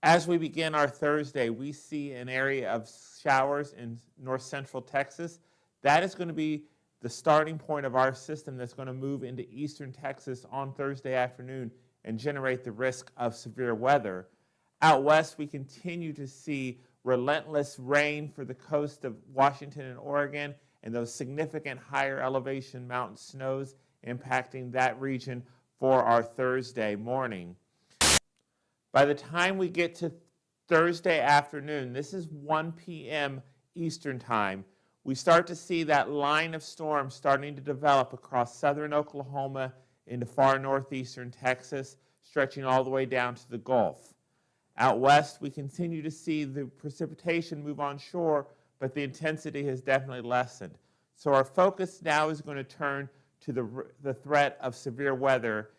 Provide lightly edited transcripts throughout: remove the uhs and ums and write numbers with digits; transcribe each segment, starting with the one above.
As we begin our Thursday, we see an area of showers in north central Texas. That is going to be the starting point of our system that's going to move into eastern Texas on Thursday afternoon and generate the risk of severe weather. Out west, we continue to see relentless rain for the coast of Washington and Oregon and those significant higher elevation mountain snows impacting that region for our Thursday morning. By the time we get to Thursday afternoon, this is 1 p.m. Eastern Time, we start to see that line of storms starting to develop across southern Oklahoma into far northeastern Texas, stretching all the way down to the Gulf. Out west, we continue to see the precipitation move on shore, but the intensity has definitely lessened. So our focus now is going to turn to the threat of severe weather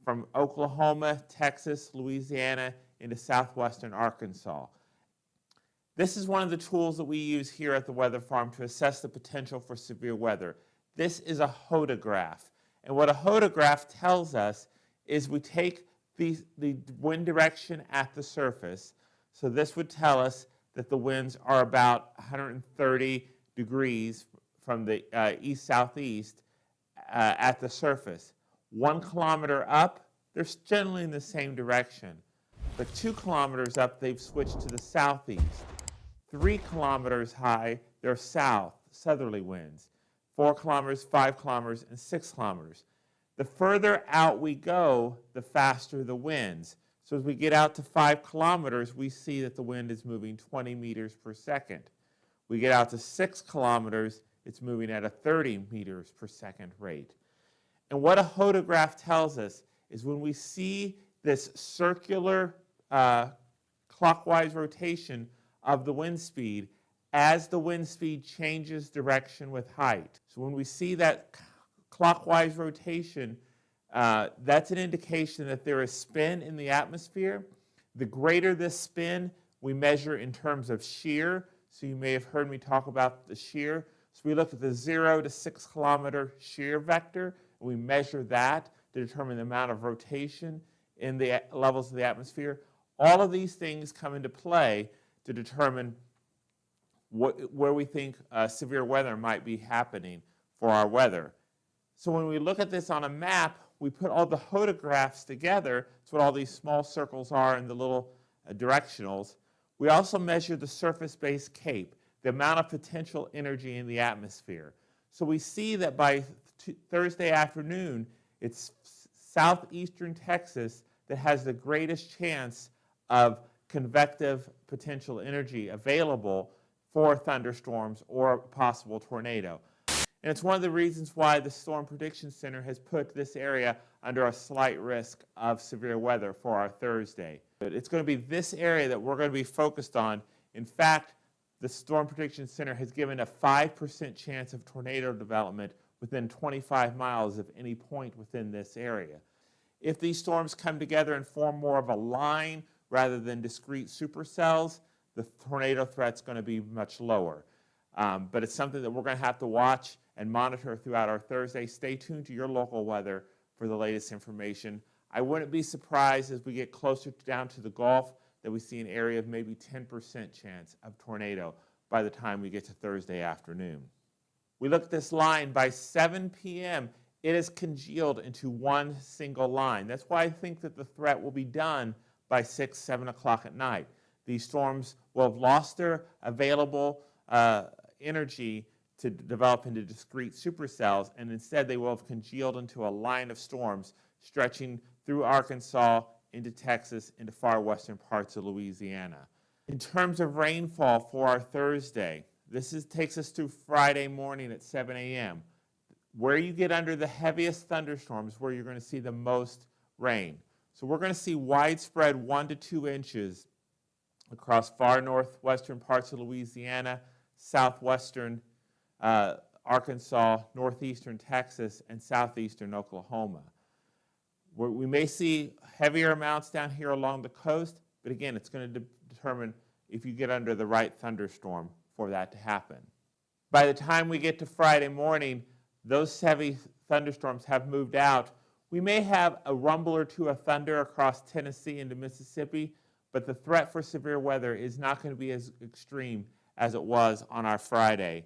from Oklahoma, Texas, Louisiana, into southwestern Arkansas. This is one of the tools that we use here at the Weather Farm to assess the potential for severe weather. This is a hodograph. And what a hodograph tells us is we take the wind direction at the surface. So this would tell us that the winds are about 130 degrees from the east-southeast at the surface. 1 kilometer up, they're generally in the same direction. But 2 kilometers up, they've switched to the southeast. 3 kilometers high, they're southerly winds. 4 kilometers, 5 kilometers, and 6 kilometers. The further out we go, the faster the winds. So as we get out to 5 kilometers, we see that the wind is moving 20 meters per second. We get out to 6 kilometers, it's moving at a 30 meters per second rate. And what a hodograph tells us is when we see this circular clockwise rotation of the wind speed as the wind speed changes direction with height. So when we see that clockwise rotation, that's an indication that there is spin in the atmosphere. The greater this spin, we measure in terms of shear. So you may have heard me talk about the shear. So we look at the 0 to 6 kilometer shear vector, and we measure that to determine the amount of rotation in the levels of the atmosphere. All of these things come into play to determine where we think severe weather might be happening for our weather. So when we look at this on a map, we put all the hodographs together. That's what all these small circles are and the little directionals. We also measure the surface-based CAPE, the amount of potential energy in the atmosphere. So we see that by Thursday afternoon, it's southeastern Texas that has the greatest chance of convective potential energy available for thunderstorms or a possible tornado. And it's one of the reasons why the Storm Prediction Center has put this area under a slight risk of severe weather for our Thursday. It's going to be this area that we're going to be focused on. In fact, the Storm Prediction Center has given a 5% chance of tornado development within 25 miles of any point within this area. If these storms come together and form more of a line rather than discrete supercells, the tornado threat's going to be much lower. But it's something that we're going to have to watch and monitor throughout our Thursday. Stay tuned to your local weather for the latest information. I wouldn't be surprised as we get closer down to the Gulf that we see an area of maybe 10% chance of tornado by the time we get to Thursday afternoon. We look at this line, by 7 p.m., it is congealed into one single line. That's why I think that the threat will be done by 6, 7 o'clock at night. These storms will have lost their available energy to develop into discrete supercells, and instead they will have congealed into a line of storms stretching through Arkansas, into Texas, into far western parts of Louisiana. In terms of rainfall for our Thursday, this takes us through Friday morning at 7 a.m. Where you get under the heaviest thunderstorms, where you're going to see the most rain. So we're going to see widespread 1 to 2 inches across far northwestern parts of Louisiana, southwestern Arkansas, northeastern Texas, and southeastern Oklahoma. We may see heavier amounts down here along the coast, but again, it's going to determine if you get under the right thunderstorm for that to happen. By the time we get to Friday morning, those heavy thunderstorms have moved out. We may have a rumble or two of thunder across Tennessee into Mississippi, but the threat for severe weather is not going to be as extreme as it was on our Friday.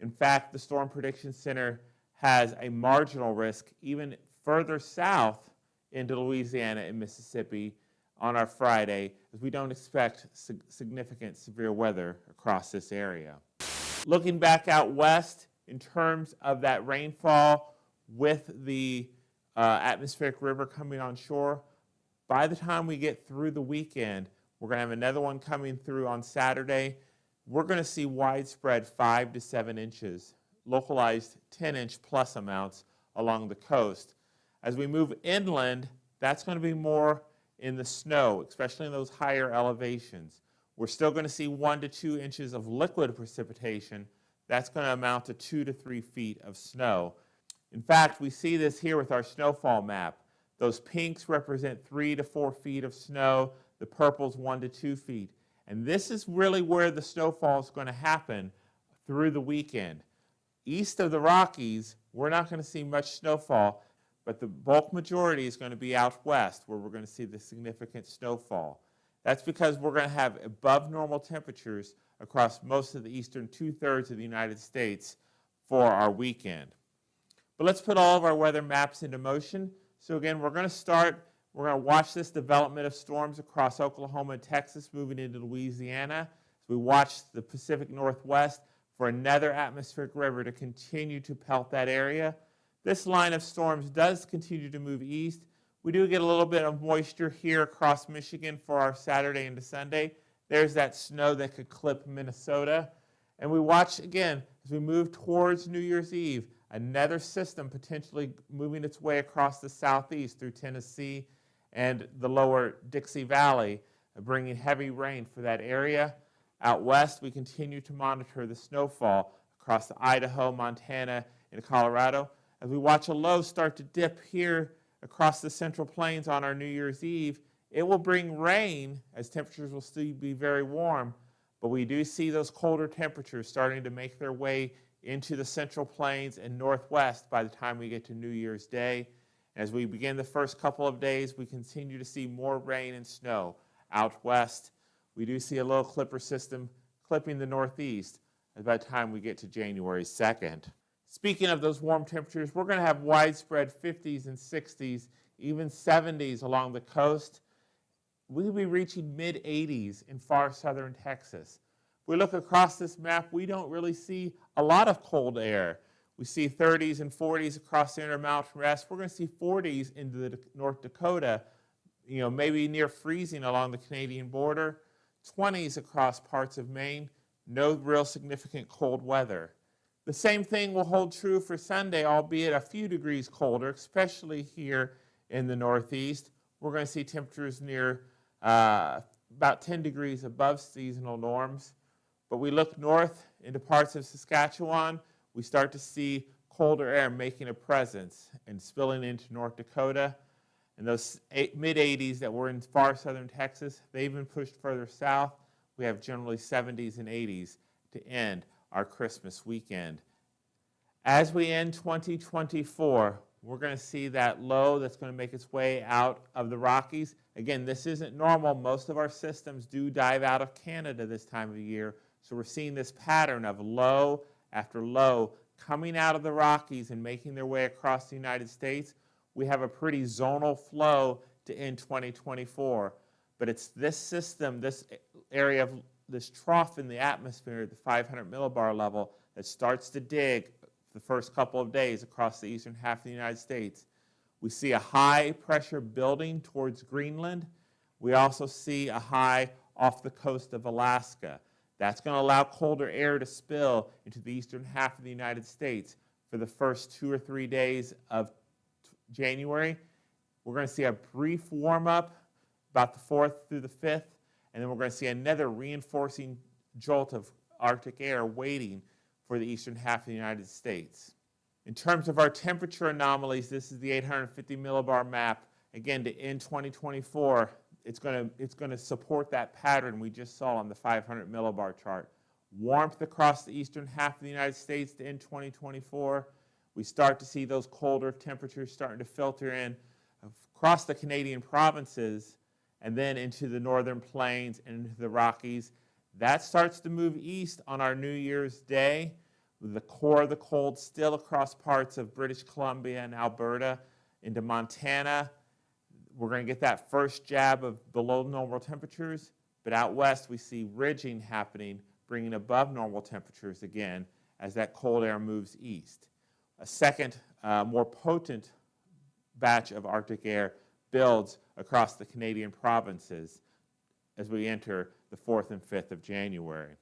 In fact, the Storm Prediction Center has a marginal risk even further south into Louisiana and Mississippi on our Friday, as we don't expect significant severe weather across this area. Looking back out west in terms of that rainfall with the atmospheric river coming on shore, by the time we get through the weekend, we're going to have another one coming through on Saturday. We're going to see widespread 5 to 7 inches, localized 10-inch plus amounts along the coast. As we move inland, that's going to be more in the snow, especially in those higher elevations. We're still going to see 1 to 2 inches of liquid precipitation. That's going to amount to 2 to 3 feet of snow. In fact, we see this here with our snowfall map. Those pinks represent 3 to 4 feet of snow, the purples 1 to 2 feet. And this is really where the snowfall is going to happen through the weekend. East of the Rockies, we're not going to see much snowfall, but the bulk majority is going to be out west where we're going to see the significant snowfall. That's because we're going to have above normal temperatures across most of the eastern 2/3 of the United States for our weekend. But let's put all of our weather maps into motion. So again, we're going to watch this development of storms across Oklahoma and Texas moving into Louisiana. As we watch the Pacific Northwest for another atmospheric river to continue to pelt that area. This line of storms does continue to move east. We do get a little bit of moisture here across Michigan for our Saturday into Sunday. There's that snow that could clip Minnesota. And we watch again as we move towards New Year's Eve, another system potentially moving its way across the southeast through Tennessee and the lower Dixie Valley, bringing heavy rain for that area. Out west, we continue to monitor the snowfall across Idaho, Montana, and Colorado. As we watch a low start to dip here across the Central Plains on our New Year's Eve, it will bring rain as temperatures will still be very warm, but we do see those colder temperatures starting to make their way into the Central Plains and Northwest by the time we get to New Year's Day. As we begin the first couple of days, we continue to see more rain and snow out west. We do see a low clipper system clipping the northeast by the time we get to January 2nd. Speaking of those warm temperatures, we're going to have widespread 50s and 60s, even 70s along the coast. We'll be reaching mid-80s in far southern Texas. If we look across this map, we don't really see a lot of cold air. We see 30s and 40s across the Intermountain West. We're going to see 40s into the North Dakota, maybe near freezing along the Canadian border. 20s across parts of Maine. No real significant cold weather. The same thing will hold true for Sunday, albeit a few degrees colder, especially here in the Northeast. We're going to see temperatures near about 10 degrees above seasonal norms. But we look north into parts of Saskatchewan, we start to see colder air making a presence and spilling into North Dakota. And those mid-80s that were in far southern Texas, they've been pushed further south. We have generally 70s and 80s to end our Christmas weekend. As we end 2024, we're going to see that low that's going to make its way out of the Rockies. Again, this isn't normal. Most of our systems do dive out of Canada this time of the year. So we're seeing this pattern of low after low coming out of the Rockies and making their way across the United States. We have a pretty zonal flow to end 2024. But it's this system, this area of this trough in the atmosphere at the 500 millibar level that starts to dig the first couple of days across the eastern half of the United States. We see a high pressure building towards Greenland. We also see a high off the coast of Alaska. That's going to allow colder air to spill into the eastern half of the United States for the first 2 or 3 days of January. We're going to see a brief warm-up about the 4th through the 5th, and then we're going to see another reinforcing jolt of Arctic air waiting for the eastern half of the United States. In terms of our temperature anomalies, this is the 850 millibar map. Again, to end 2024, it's going to support that pattern we just saw on the 500 millibar chart. Warmth across the eastern half of the United States to end 2024. We start to see those colder temperatures starting to filter in across the Canadian provinces and then into the northern plains and into the Rockies. That starts to move east on our New Year's Day, with the core of the cold still across parts of British Columbia and Alberta into Montana. We're going to get that first jab of below normal temperatures, but out west we see ridging happening, bringing above normal temperatures again as that cold air moves east. A second, more potent batch of Arctic air builds across the Canadian provinces as we enter the 4th and 5th of January.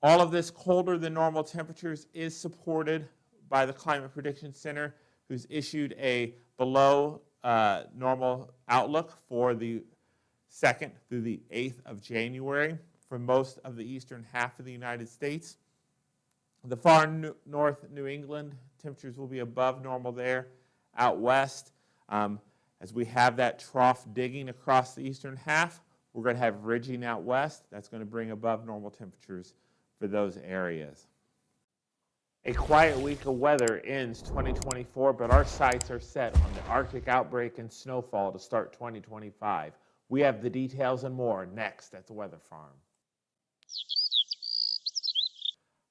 All of this colder than normal temperatures is supported by the Climate Prediction Center, who's issued a below normal outlook for the 2nd through the 8th of January for most of the eastern half of the United States. The far north New England, temperatures will be above normal there. Out west, as we have that trough digging across the eastern half, we're going to have ridging out west. That's going to bring above normal temperatures for those areas. A quiet week of weather ends 2024, but our sights are set on the Arctic outbreak and snowfall to start 2025. We have the details and more next at the Weather Farm.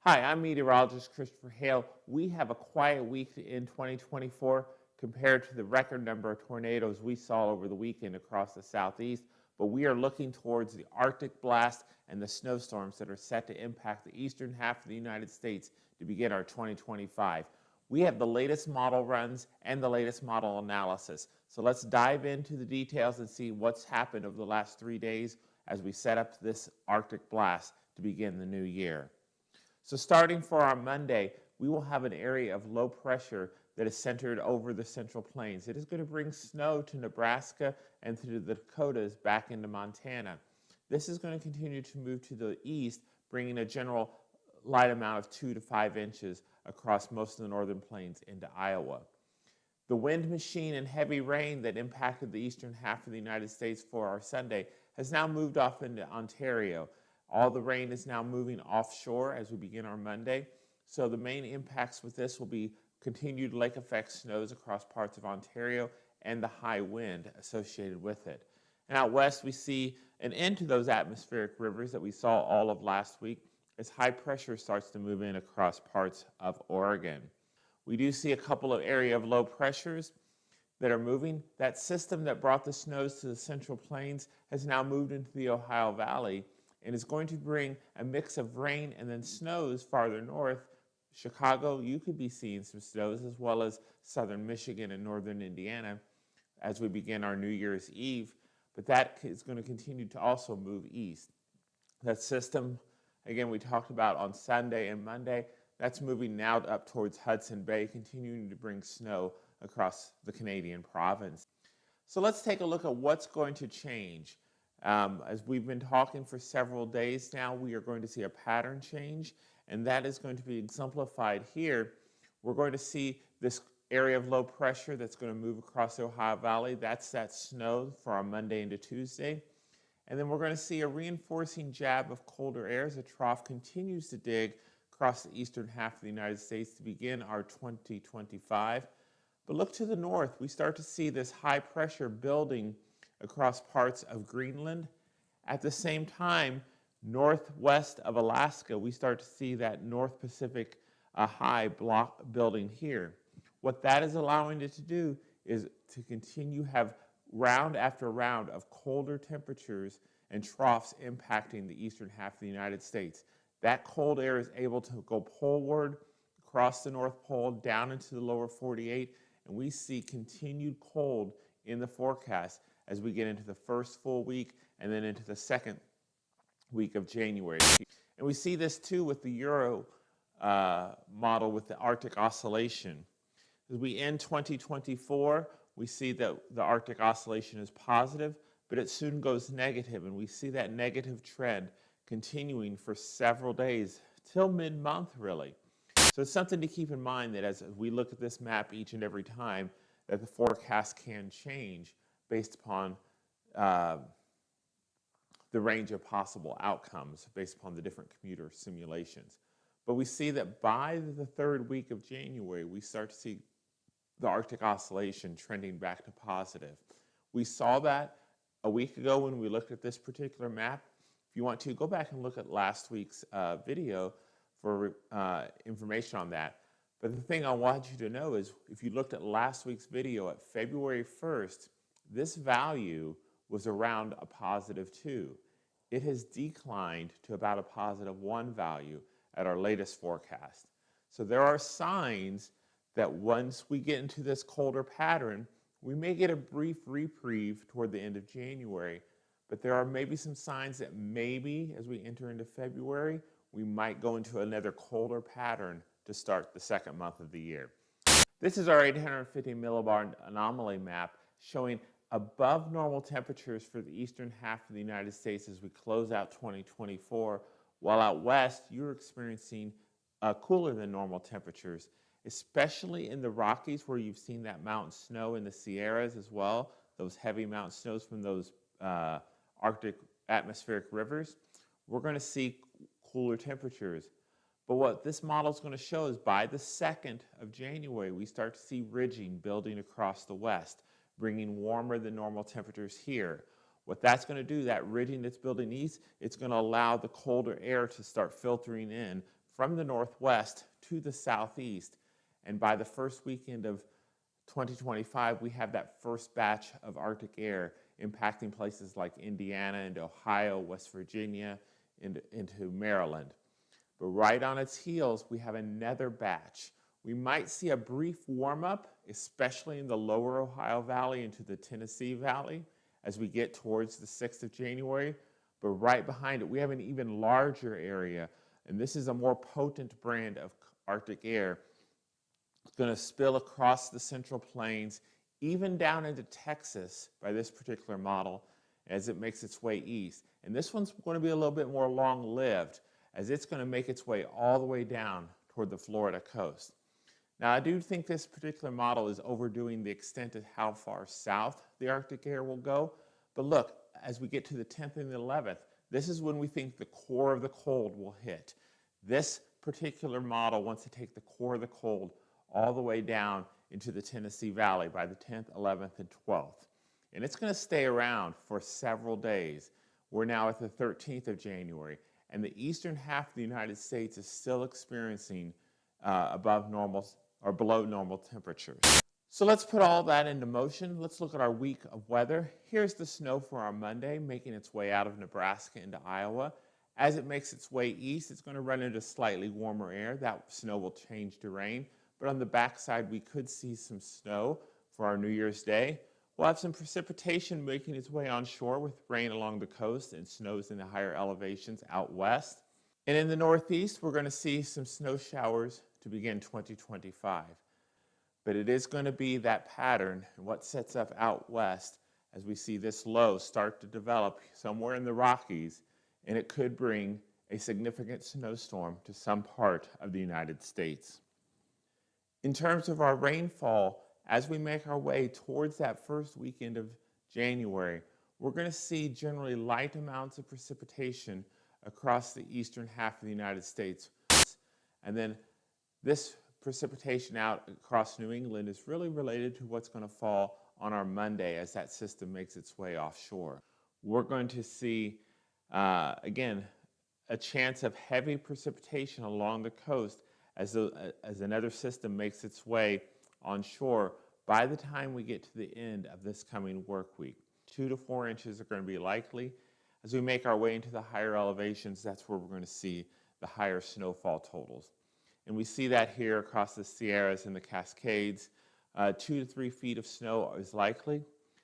Hi, I'm meteorologist Christopher Hale. We have a quiet week to end 2024 compared to the record number of tornadoes we saw over the weekend across the southeast, but we are looking towards the Arctic blast and the snowstorms that are set to impact the eastern half of the United States to begin our 2025. We have the latest model runs and the latest model analysis. So let's dive into the details and see what's happened over the last 3 days as we set up this Arctic blast to begin the new year. So starting for our Monday, we will have an area of low pressure that is centered over the Central Plains. It is going to bring snow to Nebraska and through the Dakotas back into Montana. This is going to continue to move to the east, bringing a general light amount of 2 to 5 inches across most of the northern plains into Iowa. The wind machine and heavy rain that impacted the eastern half of the United States for our Sunday has now moved off into Ontario. All the rain is now moving offshore as we begin our Monday. So the main impacts with this will be continued lake effect snows across parts of Ontario and the high wind associated with it. And out west, we see an end to those atmospheric rivers that we saw all of last week as high pressure starts to move in across parts of Oregon. We do see a couple of area of low pressures that are moving. That system that brought the snows to the Central Plains has now moved into the Ohio Valley and is going to bring a mix of rain and then snows farther north. Chicago, you could be seeing some snows, as well as southern Michigan and northern Indiana as we begin our New Year's Eve, but that is going to continue to also move east. That system, again, we talked about on Sunday and Monday, that's moving now up towards Hudson Bay, continuing to bring snow across the Canadian province. So let's take a look at what's going to change. As we've been talking for several days now, we are going to see a pattern change, and that is going to be exemplified here. We're going to see this area of low pressure that's going to move across the Ohio Valley. That's that snow for our Monday into Tuesday. And then we're going to see a reinforcing jab of colder air as the trough continues to dig across the eastern half of the United States to begin our 2025. But look to the north. We start to see this high pressure building across parts of Greenland. At the same time, northwest of Alaska, we start to see that North Pacific high block building here. What that is allowing it to do is to continue have round after round of colder temperatures and troughs impacting the eastern half of the United States. That cold air is able to go poleward across the North Pole down into the lower 48, and we see continued cold in the forecast as we get into the first full week and then into the second week of January. And we see this too with the Euro model with the Arctic oscillation. As we end 2024, we see that the Arctic oscillation is positive, but it soon goes negative, and we see that negative trend continuing for several days till mid-month, really. So it's something to keep in mind that as we look at this map each and every time, that the forecast can change based upon the range of possible outcomes based upon the different commuter simulations. But we see that by the third week of January, we start to see the Arctic oscillation trending back to positive. We saw that a week ago when we looked at this particular map. If you want to, go back and look at last week's video for information on that. But the thing I want you to know is if you looked at last week's video at February 1st, this value was around a +2. It has declined to about a +1 value at our latest forecast. So there are signs that once we get into this colder pattern, we may get a brief reprieve toward the end of January, but there are maybe some signs that maybe as we enter into February, we might go into another colder pattern to start the second month of the year. This is our 850 millibar anomaly map showing above normal temperatures for the eastern half of the United States as we close out 2024, while out west you're experiencing cooler than normal temperatures, especially in the Rockies where you've seen that mountain snow in the Sierras as well, those heavy mountain snows from those Arctic atmospheric rivers. We're going to see cooler temperatures. But what this model is going to show is by the 2nd of January, we start to see ridging building across the west, bringing warmer than normal temperatures here. What that's going to do, that ridging that's building east, it's going to allow the colder air to start filtering in from the northwest to the southeast. And by the first weekend of 2025, we have that first batch of Arctic air impacting places like Indiana and Ohio, West Virginia, into Maryland. But right on its heels, we have another batch. We might see a brief warm-up, especially in the lower Ohio Valley into the Tennessee Valley as we get towards the 6th of January. But right behind it, we have an even larger area, and this is a more potent brand of Arctic air. It's going to spill across the Central Plains, even down into Texas by this particular model as it makes its way east. And this one's going to be a little bit more long-lived as it's going to make its way all the way down toward the Florida coast. Now, I do think this particular model is overdoing the extent of how far south the Arctic air will go. But look, as we get to the 10th and the 11th, this is when we think the core of the cold will hit. This particular model wants to take the core of the cold all the way down into the Tennessee Valley by the 10th, 11th, and 12th. And it's going to stay around for several days. We're now at the 13th of January, and the eastern half of the United States is still experiencing above normal or below normal temperatures. So let's put all that into motion. Let's look at our week of weather. Here's the snow for our Monday, making its way out of Nebraska into Iowa. As it makes its way east, it's going to run into slightly warmer air. That snow will change to rain. But on the backside, we could see some snow for our New Year's Day. We'll have some precipitation making its way onshore with rain along the coast and snows in the higher elevations out west. And in the northeast, we're going to see some snow showers to begin 2025. But it is going to be that pattern and what sets up out west as we see this low start to develop somewhere in the Rockies, and it could bring a significant snowstorm to some part of the United States. In terms of our rainfall, as we make our way towards that first weekend of January, we're going to see generally light amounts of precipitation across the eastern half of the United States. And then this precipitation out across New England is really related to what's going to fall on our Monday as that system makes its way offshore. We're going to see, again, a chance of heavy precipitation along the coast as another system makes its way onshore by the time we get to the end of this coming work week. 2 to 4 inches are going to be likely. As we make our way into the higher elevations, that's where we're going to see the higher snowfall totals. And we see that here across the Sierras and the Cascades. 2 to 3 feet of snow is likely.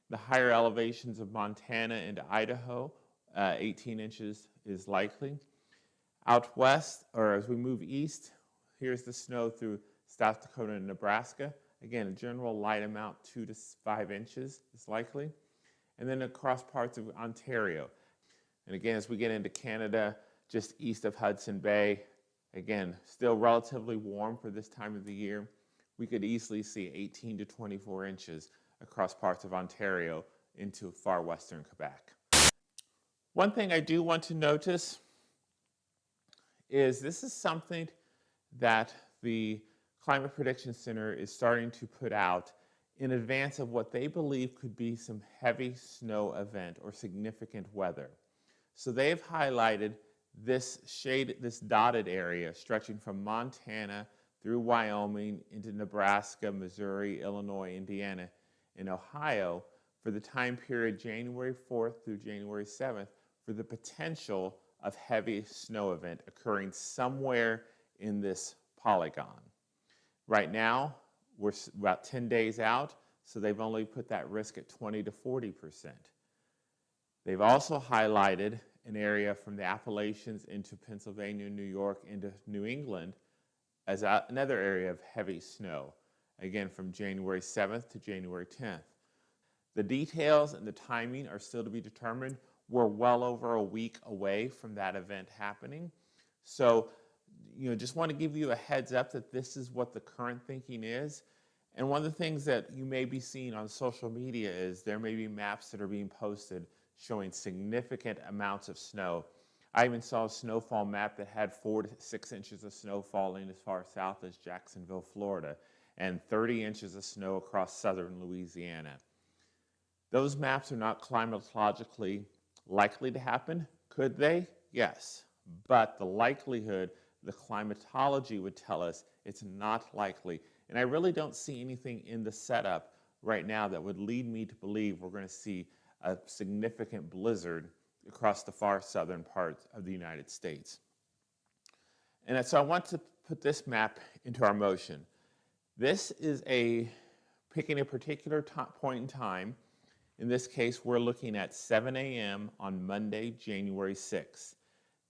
The higher elevations of Montana and Idaho, 18 inches is likely. Out west, or as we move east, here's the snow through South Dakota and Nebraska. Again, a general light amount, 2 to 5 inches is likely. And then across parts of Ontario. And again, as we get into Canada, just east of Hudson Bay, again, still relatively warm for this time of the year. We could easily see 18 to 24 inches across parts of Ontario into far western Quebec. One thing I do want to notice is this is something that the Climate Prediction Center is starting to put out in advance of what they believe could be some heavy snow event or significant weather. So they've highlighted this dotted area stretching from Montana through Wyoming into Nebraska, Missouri, Illinois, Indiana, and Ohio for the time period January 4th through January 7th for the potential of heavy snow event occurring somewhere in this polygon. Right now, we're about 10 days out, so they've only put that risk at 20 to 40%. They've also highlighted an area from the Appalachians into Pennsylvania, New York, into New England as another area of heavy snow, again from January 7th to January 10th. The details and the timing are still to be determined. We're well over a week away from that event happening. So, just want to give you a heads up that this is what the current thinking is. And one of the things that you may be seeing on social media is there may be maps that are being posted showing significant amounts of snow. I even saw a snowfall map that had 4 to 6 inches of snow falling as far south as Jacksonville, Florida, and 30 inches of snow across southern Louisiana. Those maps are not climatologically likely to happen. Could they? Yes. But the likelihood, the climatology would tell us it's not likely. And I really don't see anything in the setup right now that would lead me to believe we're going to see a significant blizzard across the far southern parts of the United States. And so I want to put this map into our motion. This is picking a particular point in time. In this case, we're looking at 7 a.m. on Monday, January 6th.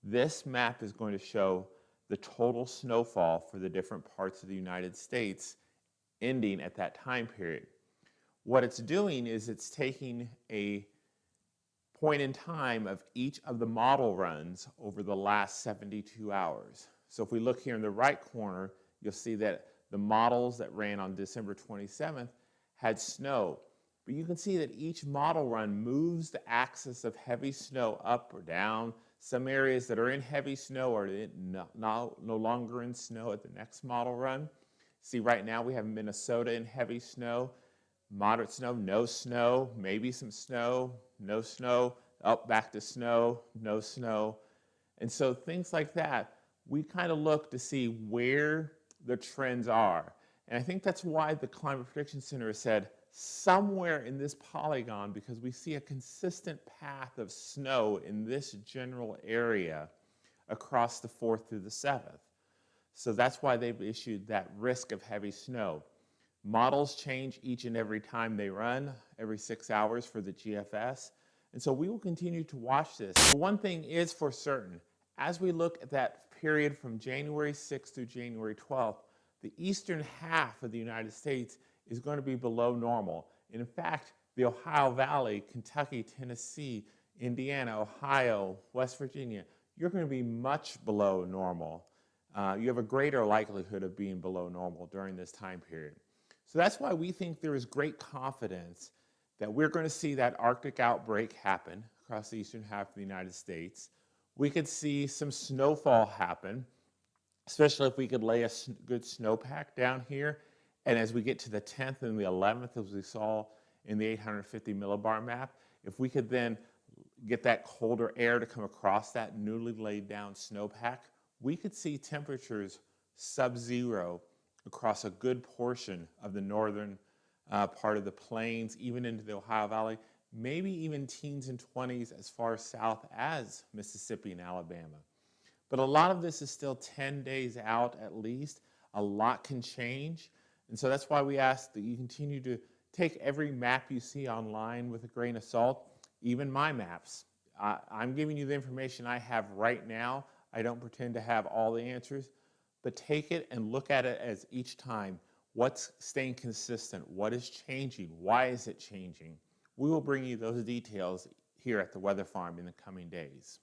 This map is going to show the total snowfall for the different parts of the United States ending at that time period. What it's doing is it's taking a point in time of each of the model runs over the last 72 hours. So if we look here in the right corner, you'll see that the models that ran on December 27th had snow. But you can see that each model run moves the axis of heavy snow up or down. Some areas that are in heavy snow are no longer in snow at the next model run. See, right now we have Minnesota in heavy snow, moderate snow, maybe some snow, no snow, up back to snow, no snow. And so things like that, we kind of look to see where the trends are. And I think that's why the Climate Prediction Center has said somewhere in this polygon, because we see a consistent path of snow in this general area across the 4th through the 7th. So that's why they've issued that risk of heavy snow. Models change each and every time they run, every 6 hours for the GFS. And so we will continue to watch this. But one thing is for certain, as we look at that period from January 6th through January 12th, the eastern half of the United States is going to be below normal. And in fact, the Ohio Valley, Kentucky, Tennessee, Indiana, Ohio, West Virginia, you're going to be much below normal. You have a greater likelihood of being below normal during this time period. So that's why we think there is great confidence that we're going to see that Arctic outbreak happen across the eastern half of the United States. We could see some snowfall happen, especially if we could lay a good snowpack down here. And as we get to the 10th and the 11th, as we saw in the 850 millibar map, if we could then get that colder air to come across that newly laid down snowpack, we could see temperatures sub-zero across a good portion of the northern part of the plains, even into the Ohio Valley, maybe even teens and 20s as far south as Mississippi and Alabama. But a lot of this is still 10 days out at least. A lot can change. And so that's why we ask that you continue to take every map you see online with a grain of salt, even my maps. I'm giving you the information I have right now. I don't pretend to have all the answers, but take it and look at it as each time. What's staying consistent? What is changing? Why is it changing? We will bring you those details here at the Weather Farm in the coming days.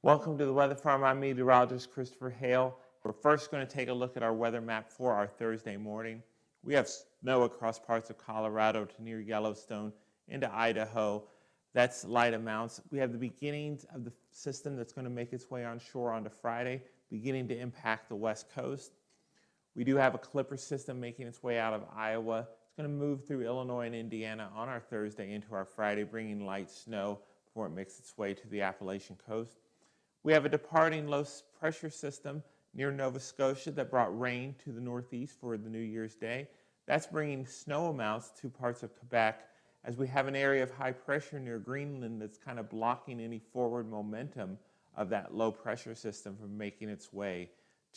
Welcome to the Weather Farm. I'm meteorologist Christopher Hale. We're first going to take a look at our weather map for our Thursday morning. We have snow across parts of Colorado to near Yellowstone into Idaho. That's light amounts. We have the beginnings of the system that's going to make its way onshore onto Friday, beginning to impact the West Coast. We do have a clipper system making its way out of Iowa. It's going to move through Illinois and Indiana on our Thursday into our Friday, bringing light snow before it makes its way to the Appalachian coast. We have a departing low pressure system near Nova Scotia that brought rain to the northeast for the New Year's Day. That's bringing snow amounts to parts of Quebec, as we have an area of high pressure near Greenland that's kind of blocking any forward momentum of that low pressure system from making its way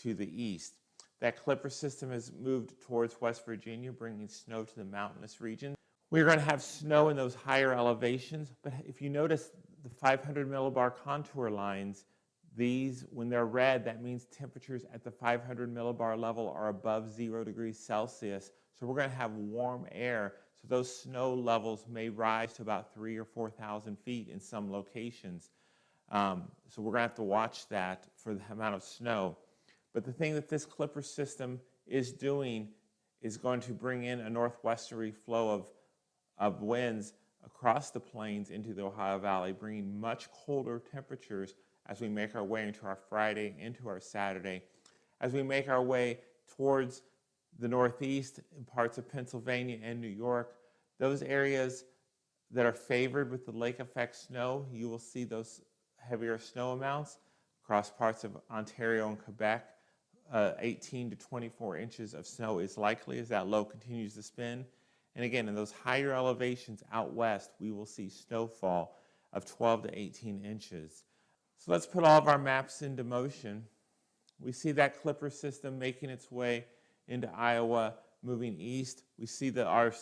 to the east. That clipper system has moved towards West Virginia, bringing snow to the mountainous region. We're going to have snow in those higher elevations, but if you notice the 500 millibar contour lines, these, when they're red, that means temperatures at the 500 millibar level are above 0 degrees Celsius. So we're going to have warm air. So those snow levels may rise to about 3,000 or 4,000 feet in some locations. So we're going to have to watch that for the amount of snow. But the thing that this clipper system is doing is going to bring in a northwesterly flow of winds across the plains into the Ohio Valley, bringing much colder temperatures as we make our way into our Friday, into our Saturday. As we make our way towards the northeast in parts of Pennsylvania and New York, those areas that are favored with the lake effect snow, you will see those heavier snow amounts across parts of Ontario and Quebec. 18 to 24 inches of snow is likely as that low continues to spin. And again, in those higher elevations out west, we will see snowfall of 12 to 18 inches. So let's put all of our maps into motion. We see that clipper system making its way into Iowa, moving east. We see our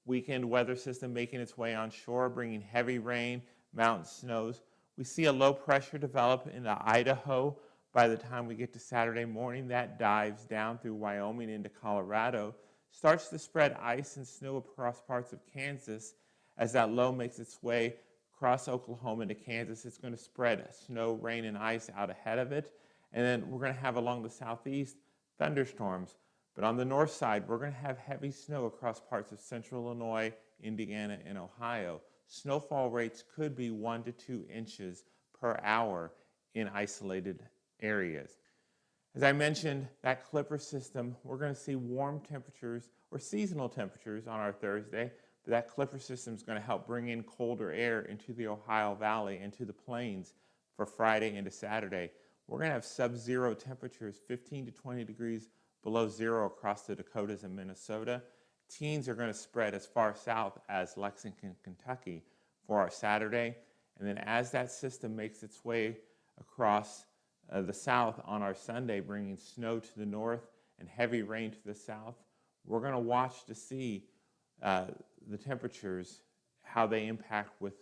weekend weather system making its way onshore, bringing heavy rain, mountain snows. We see a low pressure develop into Idaho. By the time we get to Saturday morning, that dives down through Wyoming into Colorado, starts to spread ice and snow across parts of Kansas. As that low makes its way across Oklahoma into Kansas, it's going to spread snow, rain, and ice out ahead of it. And then we're going to have along the southeast thunderstorms. But on the north side, we're going to have heavy snow across parts of central Illinois, Indiana, and Ohio. Snowfall rates could be 1 to 2 inches per hour in isolated areas. As I mentioned, that clipper system, we're going to see warm temperatures or seasonal temperatures on our Thursday, but that clipper system is going to help bring in colder air into the Ohio Valley, into the plains for Friday into Saturday. We're going to have sub-zero temperatures, 15 to 20 degrees below zero across the Dakotas and Minnesota. Teens are going to spread as far south as Lexington, Kentucky for our Saturday. And then as that system makes its way across the south on our Sunday, bringing snow to the north and heavy rain to the south, we're going to watch to see the temperatures, how they impact with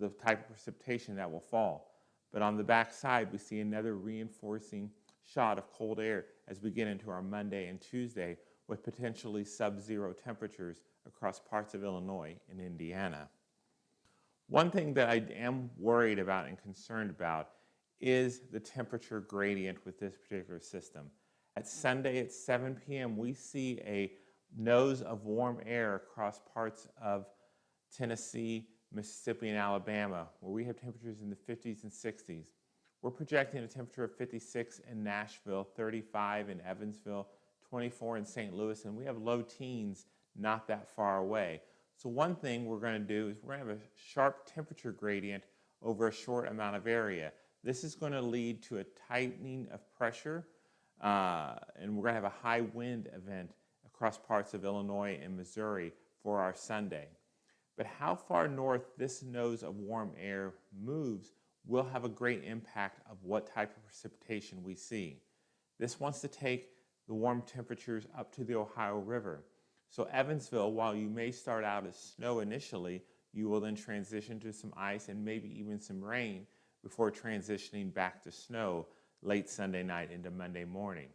the type of precipitation that will fall. But on the back side, we see another reinforcing shot of cold air as we get into our Monday and Tuesday with potentially sub-zero temperatures across parts of Illinois and Indiana. One thing that I am worried about and concerned about is the temperature gradient with this particular system. At Sunday at 7 p.m., we see a nose of warm air across parts of Tennessee, Mississippi, and Alabama, where we have temperatures in the 50s and 60s. We're projecting a temperature of 56 in Nashville, 35 in Evansville, 24 in St. Louis, and we have low teens not that far away. So one thing we're going to do is we're going to have a sharp temperature gradient over a short amount of area. This is going to lead to a tightening of pressure, and we're going to have a high wind event across parts of Illinois and Missouri for our Sunday. But how far north this nose of warm air moves will have a great impact of what type of precipitation we see. This wants to take the warm temperatures up to the Ohio River. So Evansville, while you may start out as snow initially, you will then transition to some ice and maybe even some rain before transitioning back to snow late Sunday night into Monday morning.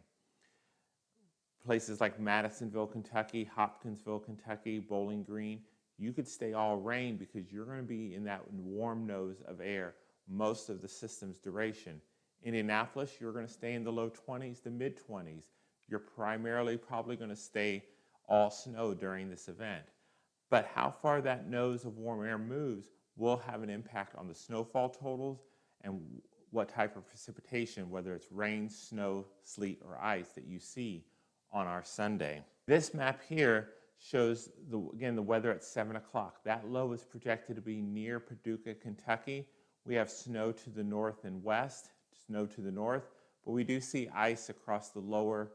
Places like Madisonville, Kentucky, Hopkinsville, Kentucky, Bowling Green, you could stay all rain because you're going to be in that warm nose of air most of the system's duration. Indianapolis, you're going to stay in the low 20s to mid 20s. You're primarily probably going to stay all snow during this event. But how far that nose of warm air moves will have an impact on the snowfall totals and what type of precipitation, whether it's rain, snow, sleet, or ice, that you see on our Sunday. This map here shows, again, the weather at 7 o'clock. That low is projected to be near Paducah, Kentucky. We have snow to the north and west, snow to the north, but we do see ice across the lower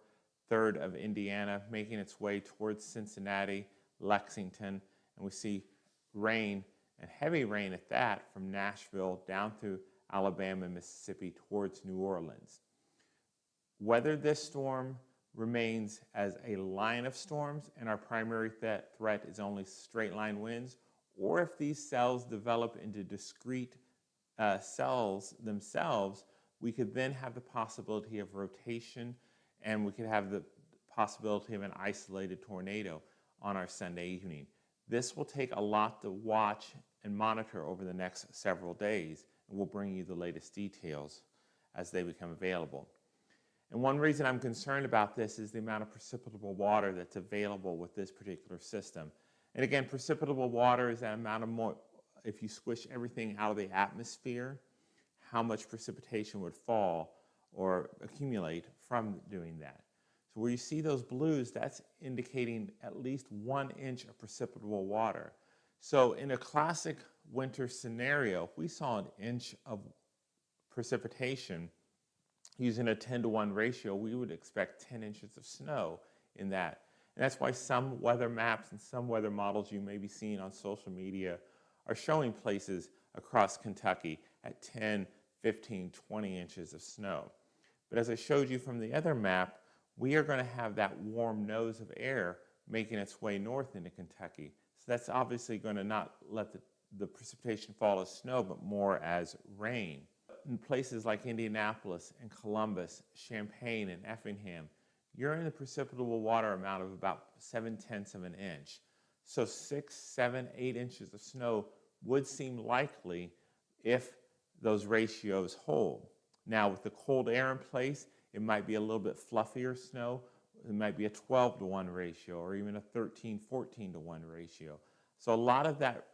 third of Indiana, making its way towards Cincinnati, Lexington, and we see rain, and heavy rain at that, from Nashville down through Alabama and Mississippi towards New Orleans. Whether this storm remains as a line of storms and our primary threat is only straight line winds, or if these cells develop into discrete cells themselves, we could then have the possibility of rotation, and we could have the possibility of an isolated tornado on our Sunday evening. This will take a lot to watch and monitor over the next several days, and we'll bring you the latest details as they become available. And one reason I'm concerned about this is the amount of precipitable water that's available with this particular system. And again, precipitable water is that amount of if you squish everything out of the atmosphere, how much precipitation would fall or accumulate from doing that. So where you see those blues, that's indicating at least 1 inch of precipitable water. So in a classic winter scenario, if we saw 1 inch of precipitation using a 10-to-1 ratio, we would expect 10 inches of snow in that. And that's why some weather maps and some weather models you may be seeing on social media are showing places across Kentucky at 10, 15, 20 inches of snow. But as I showed you from the other map, we are going to have that warm nose of air making its way north into Kentucky. So that's obviously going to not let the precipitation fall as snow, but more as rain. In places like Indianapolis and Columbus, Champaign and Effingham, you're in the precipitable water amount of about 7/10 of an inch. So 6, 7, 8 inches of snow would seem likely if those ratios hold. Now, with the cold air in place, it might be a little bit fluffier snow. It might be a 12-to-1 ratio or even a 13, 14-to-1 ratio. So a lot of that,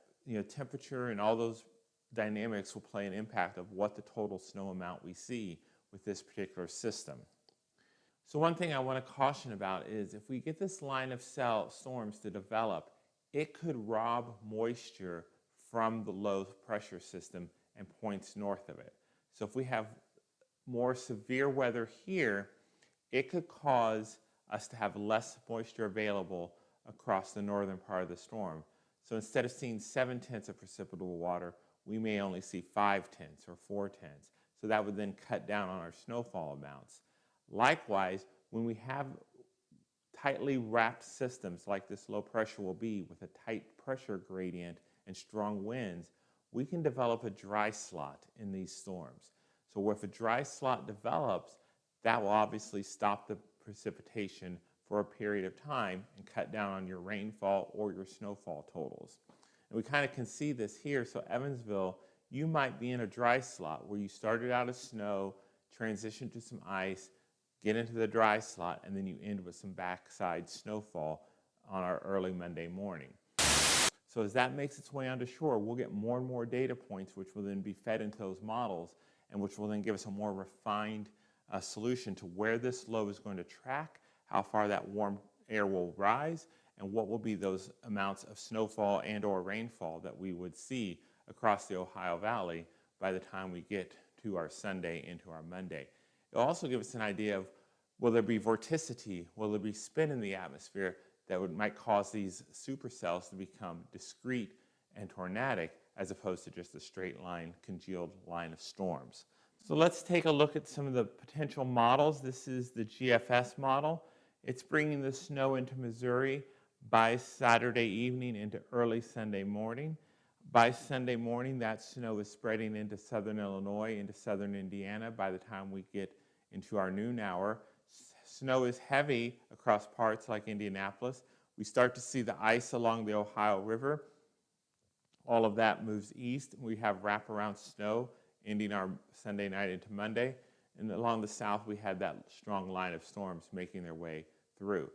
temperature and all those dynamics will play an impact of what the total snow amount we see with this particular system. So one thing I want to caution about is if we get this line of storms to develop, it could rob moisture from the low pressure system and points north of it. So if we have more severe weather here, it could cause us to have less moisture available across the northern part of the storm. So instead of seeing 7/10 of precipitable water, we may only see 5/10 or 4/10. So that would then cut down on our snowfall amounts. Likewise, when we have tightly wrapped systems like this low pressure will be with a tight pressure gradient and strong winds, we can develop a dry slot in these storms. So if a dry slot develops, that will obviously stop the precipitation for a period of time and cut down on your rainfall or your snowfall totals. And we kind of can see this here. So Evansville, you might be in a dry slot where you started out as snow, transitioned to some ice, get into the dry slot, and then you end with some backside snowfall on our early Monday morning. So as that makes its way onto shore, we'll get more and more data points which will then be fed into those models and which will then give us a more refined solution to where this low is going to track, how far that warm air will rise, and what will be those amounts of snowfall and or rainfall that we would see across the Ohio Valley by the time we get to our Sunday into our Monday. It'll also give us an idea of, will there be vorticity, will there be spin in the atmosphere that might cause these supercells to become discrete and tornadic as opposed to just a straight line, congealed line of storms. So let's take a look at some of the potential models. This is the GFS model. It's bringing the snow into Missouri by Saturday evening into early Sunday morning. By Sunday morning, that snow is spreading into southern Illinois, into southern Indiana by the time we get into our noon hour. Snow is heavy across parts like Indianapolis. We start to see the ice along the Ohio River. All of that moves east. We have wraparound snow ending our Sunday night into Monday. And along the south, we had that strong line of storms making their way through.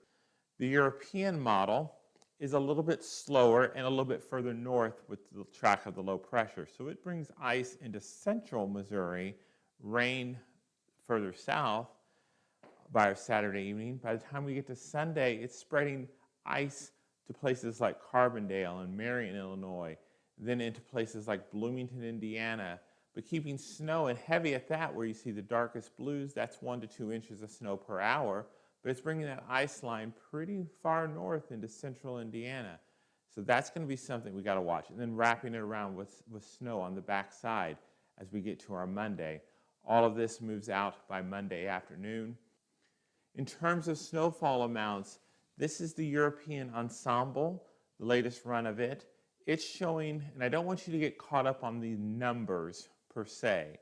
The European model is a little bit slower and a little bit further north with the track of the low pressure. So it brings ice into central Missouri, rain further south by our Saturday evening. By the time we get to Sunday, it's spreading ice to places like Carbondale and Marion, Illinois, then into places like Bloomington, Indiana, but keeping snow and heavy at that, where you see the darkest blues, that's 1 to 2 inches of snow per hour, but it's bringing that ice line pretty far north into central Indiana. So that's going to be something we got to watch. And then wrapping it around with snow on the backside as we get to our Monday. All of this moves out by Monday afternoon. In terms of snowfall amounts, this is the European Ensemble, the latest run of it. It's showing, and I don't want you to get caught up on the numbers per se.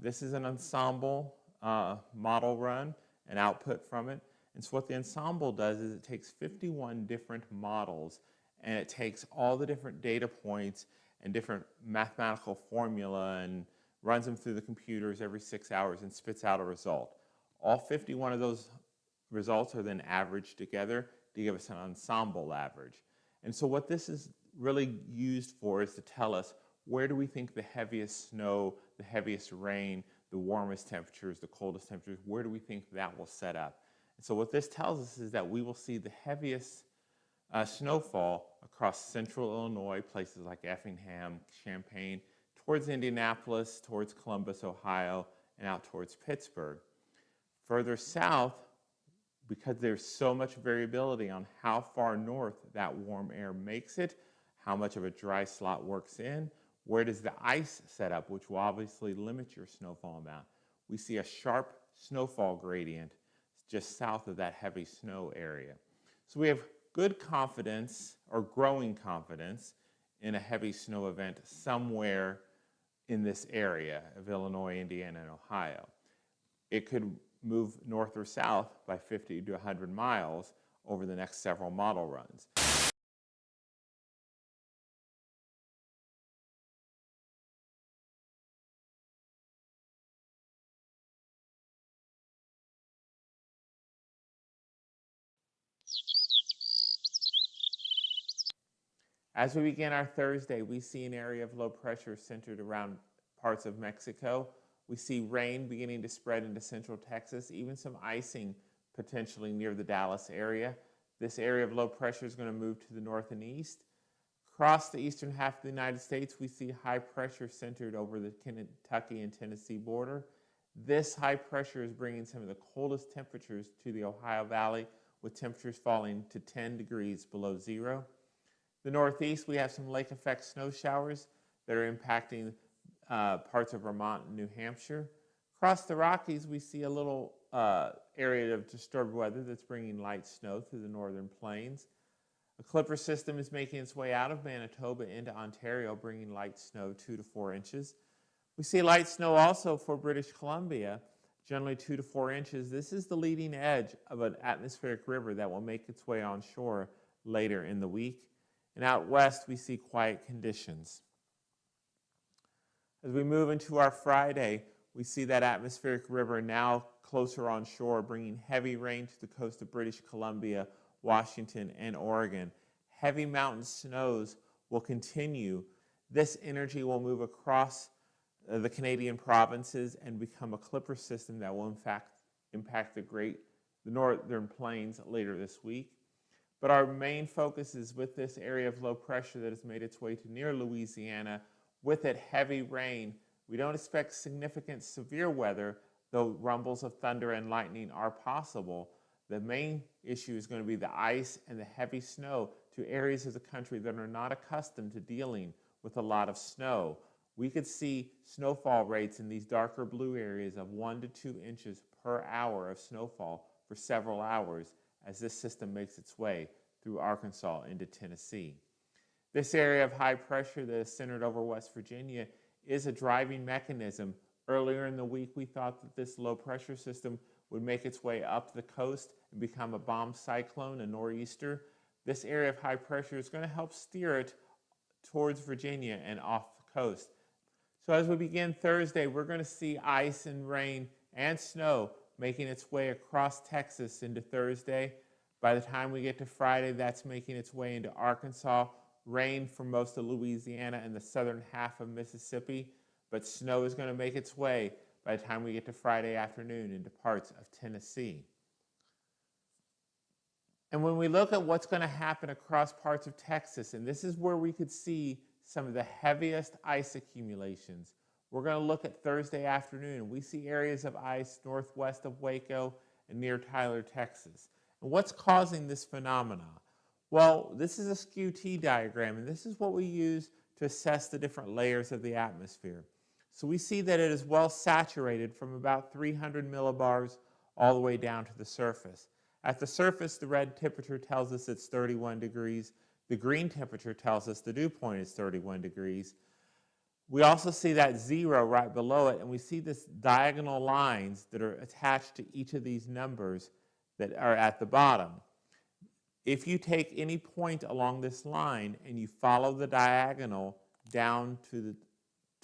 This is an ensemble model run, an output from it. And so what the ensemble does is it takes 51 different models and it takes all the different data points and different mathematical formula and runs them through the computers every 6 hours and spits out a result. All 51 of those results are then averaged together to give us an ensemble average. And so what this is really used for is to tell us where do we think the heaviest snow, the heaviest rain, the warmest temperatures, the coldest temperatures, where do we think that will set up? And so what this tells us is that we will see the heaviest snowfall across central Illinois, places like Effingham, Champaign, towards Indianapolis, towards Columbus, Ohio, and out towards Pittsburgh. Further south, because there's so much variability on how far north that warm air makes it, how much of a dry slot works in, where does the ice set up, which will obviously limit your snowfall amount. We see a sharp snowfall gradient just south of that heavy snow area. So we have good confidence, or growing confidence, in a heavy snow event somewhere in this area of Illinois, Indiana, and Ohio. It could move north or south by 50 to 100 miles over the next several model runs. As we begin our Thursday, we see an area of low pressure centered around parts of Mexico. We see rain beginning to spread into central Texas, even some icing potentially near the Dallas area. This area of low pressure is going to move to the north and east. Across the eastern half of the United States, we see high pressure centered over the Kentucky and Tennessee border. This high pressure is bringing some of the coldest temperatures to the Ohio Valley, with temperatures falling to 10 degrees below zero. The northeast, we have some lake effect snow showers that are impacting parts of Vermont and New Hampshire. Across the Rockies, we see a little area of disturbed weather that's bringing light snow through the northern plains. A clipper system is making its way out of Manitoba into Ontario, bringing light snow 2 to 4 inches. We see light snow also for British Columbia, generally 2 to 4 inches. This is the leading edge of an atmospheric river that will make its way on shore later in the week. And out west, we see quiet conditions. As we move into our Friday, we see that atmospheric river now closer on shore, bringing heavy rain to the coast of British Columbia, Washington, and Oregon. Heavy mountain snows will continue. This energy will move across the Canadian provinces and become a clipper system that will in fact impact the northern plains later this week. But our main focus is with this area of low pressure that has made its way to near Louisiana. With it, heavy rain. We don't expect significant severe weather, though rumbles of thunder and lightning are possible. The main issue is going to be the ice and the heavy snow to areas of the country that are not accustomed to dealing with a lot of snow. We could see snowfall rates in these darker blue areas of 1 to 2 inches per hour of snowfall for several hours as this system makes its way through Arkansas into Tennessee. This area of high pressure that is centered over West Virginia is a driving mechanism. Earlier in the week, we thought that this low pressure system would make its way up the coast and become a bomb cyclone, a nor'easter. This area of high pressure is going to help steer it towards Virginia and off the coast. So as we begin Thursday, we're going to see ice and rain and snow making its way across Texas into Thursday. By the time we get to Friday, that's making its way into Arkansas. Rain for most of Louisiana and the southern half of Mississippi, but snow is going to make its way by the time we get to Friday afternoon into parts of Tennessee. And when we look at what's going to happen across parts of Texas, and this is where we could see some of the heaviest ice accumulations, we're going to look at Thursday afternoon. We see areas of ice northwest of Waco and near Tyler, Texas. And what's causing this phenomenon? Well, this is a skew T diagram, and this is what we use to assess the different layers of the atmosphere. So we see that it is well saturated from about 300 millibars all the way down to the surface. At the surface, the red temperature tells us it's 31 degrees. The green temperature tells us the dew point is 31 degrees. We also see that zero right below it, and we see this diagonal lines that are attached to each of these numbers that are at the bottom. If you take any point along this line and you follow the diagonal down to